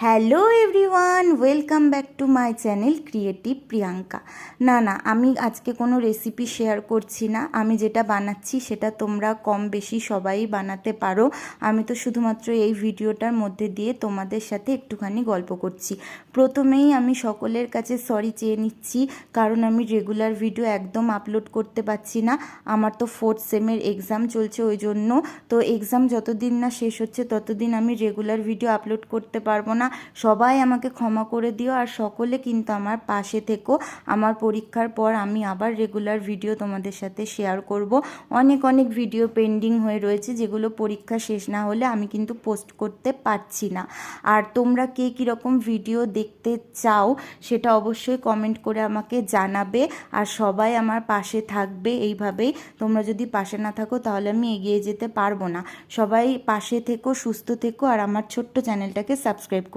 Hello everyone, welcome back to my channel creative Priyanka. না আমি আজকে কোনো রেসিপি শেয়ার করছি না। আমি যেটা বানাচ্ছি সেটা তোমরা কম বেশি সবাই বানাতে পারো। আমি তো শুধুমাত্র এই ভিডিওটার মধ্যে দিয়ে তোমাদের সাথে একটুখানি গল্প করছি। প্রথমেই আমি সকলের কাছে সরি চেয়ে নিচ্ছি, কারণ আমি রেগুলার ভিডিও একদম আপলোড করতে পারছি না। আমার তো 4th সেমের এক্সাম চলছে, ওই জন্য তো এক্সাম যতদিন না শেষ হচ্ছে ততদিন আমি রেগুলার ভিডিও আপলোড করতে পারবো না। সবাই আমাকে ক্ষমা করে দিও, আর সকলে কিন্তু আমার পাশে থেকো। আমার পরীক্ষার পর আমি আবার রেগুলার ভিডিও তোমাদের সাথে শেয়ার করব। অনেক অনেক ভিডিও পেন্ডিং হয়ে রয়েছে, যেগুলো পরীক্ষা শেষ না হলে আমি কিন্তু পোস্ট করতে পারছি না। আর তোমরা কে কীরকম ভিডিও দেখতে চাও সেটা অবশ্যই কমেন্ট করে আমাকে জানাবে, আর সবাই আমার পাশে থাকবে। এইভাবেই তোমরা যদি পাশে না থাকো তাহলে আমি এগিয়ে যেতে পারবো না। সবাই পাশে থেকো, সুস্থ থেকো, আর আমার ছোট্ট চ্যানেলটাকে সাবস্ক্রাইব